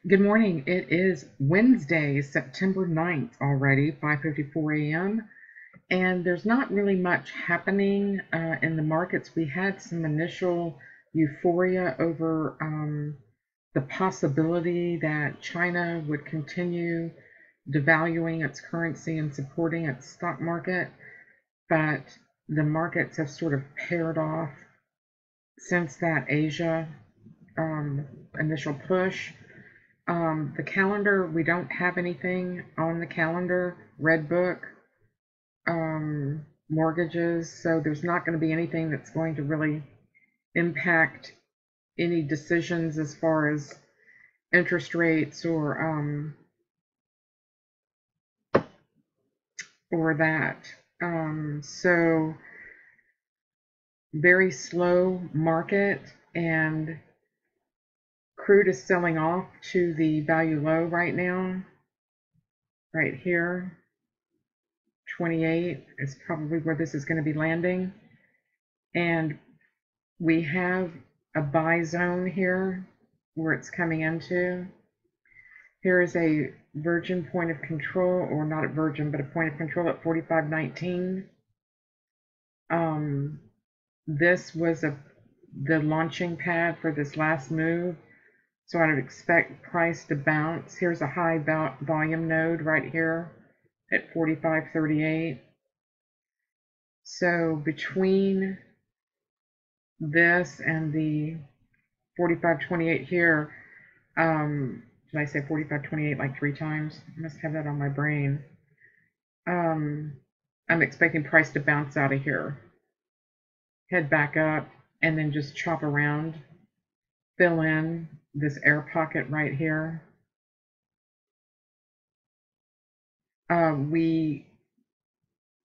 Good morning. It is Wednesday, September 9th already, 5:54 a.m. And there's not really much happening in the markets. We had some initial euphoria over the possibility that China would continue devaluing its currency and supporting its stock market, but the markets have sort of paired off since that Asia initial push. The calendar, we don't have anything on the calendar. Red book, mortgages, so there's not going to be anything that's going to really impact any decisions as far as interest rates or that. So very slow market, and crude is selling off to the value low right now, right here. 28 is probably where this is going to be landing. And we have a buy zone here where it's coming into. Here is a virgin point of control, or not a virgin, but a point of control at 45.19. This was the launching pad for this last move. So I would expect price to bounce. Here's a high volume node right here at 45.38. So between this and the 45.28 here, did I say 45.28 like 3 times? I must have that on my brain. I'm expecting price to bounce out of here, head back up, and then just chop around, fill in this air pocket right here. We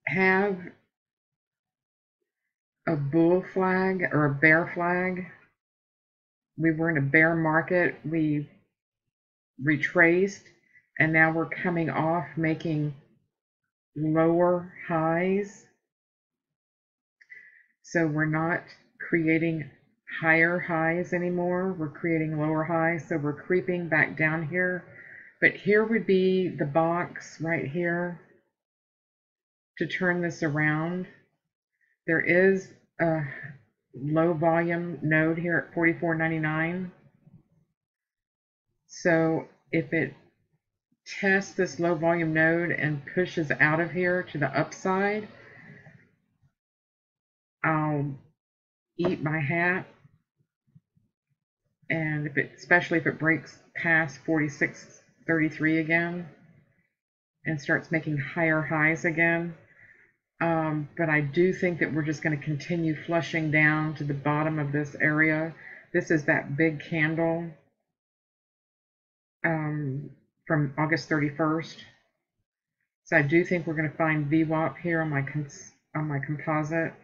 have a bull flag or a bear flag. We were in a bear market. We retraced, and now we're coming off, making lower highs. So we're not creating higher highs anymore. We're creating lower highs. So we're creeping back down here. But here would be the box right here to turn this around. There is a low volume node here at 44.99. So if it tests this low volume node and pushes out of here to the upside, I'll eat my hat. And especially if it breaks past 46.33 again and starts making higher highs again. But I do think that we're just going to continue flushing down to the bottom of this area. This is that big candle from August 31st. So I do think we're going to find VWAP here on my composite,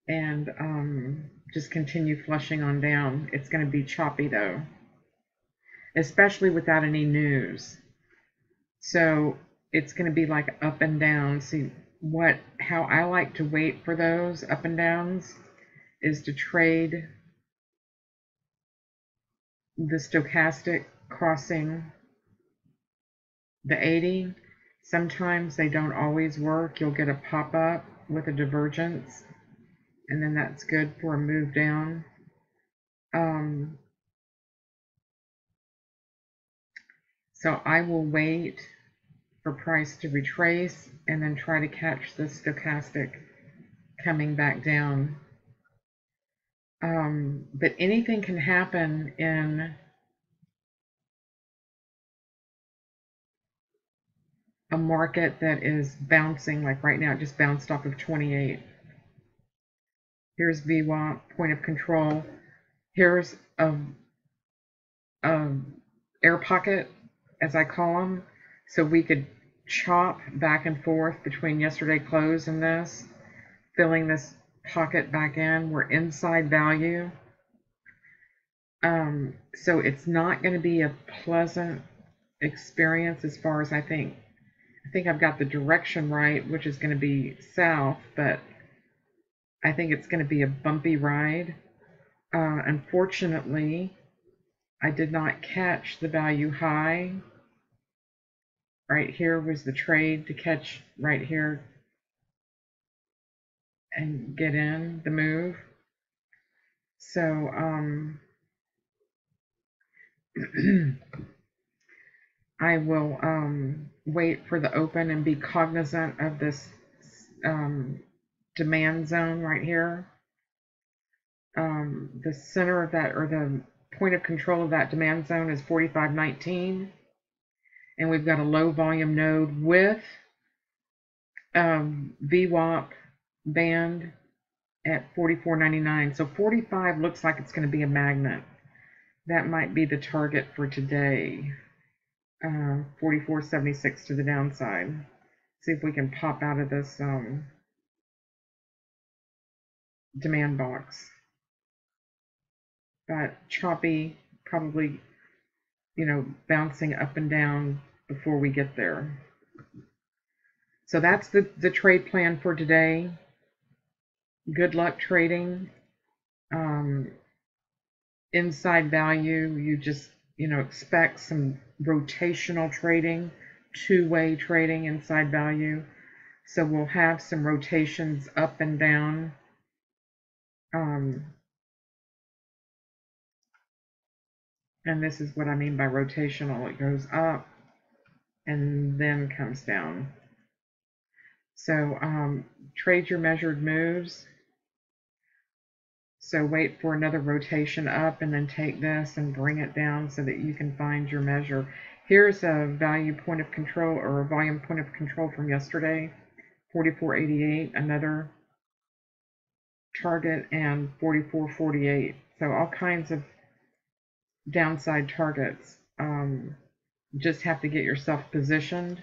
and just continue flushing on down. It's going to be choppy though, especially without any news. So it's going to be like up and down. See, how I like to wait for those up and downs is to trade the stochastic crossing the 80. Sometimes they don't always work. You'll get a pop-up with a divergence, and then that's good for a move down. So I will wait for price to retrace and then try to catch the stochastic coming back down. But anything can happen in a market that is bouncing, like right now it just bounced off of 28. Here's VWAP, point of control. Here's a air pocket, as I call them. So we could chop back and forth between yesterday close and this, filling this pocket back in. We're inside value. So it's not going to be a pleasant experience as far as I think I've got the direction right, which is going to be south, but I think it's going to be a bumpy ride. Unfortunately, I did not catch the value high. Right here was the trade to catch right here and get in the move. So I will wait for the open and be cognizant of this demand zone right here. The center of that, or the point of control of that demand zone, is 45.19, and we've got a low volume node with VWAP band at 44.99. So 45 looks like it's going to be a magnet. That might be the target for today. 44.76 to the downside. See if we can pop out of this demand box. But choppy, probably, bouncing up and down before we get there. So that's the trade plan for today. Good luck trading. Inside value, you just, expect some rotational trading, two-way trading inside value. So we'll have some rotations up and down. And this is what I mean by rotational. It goes up and then comes down. So trade your measured moves. So wait for another rotation up and then take this and bring it down so that you can find your measure. Here's a value point of control, or a volume point of control from yesterday, 44.88, another target, and 44.48. So all kinds of downside targets. Just have to get yourself positioned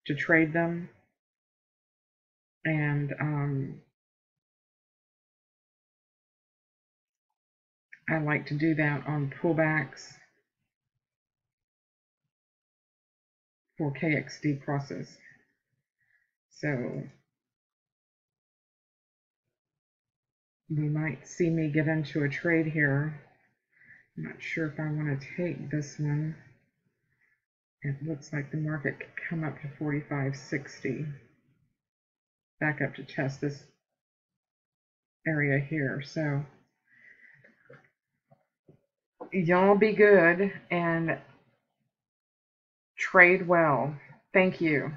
to trade them. And I like to do that on pullbacks for KXD crosses. So we might see me get into a trade here. I'm not sure if I want to take this one. It looks like the market could come up to 45.60. Back up to test this area here. So y'all be good and trade well. Thank you.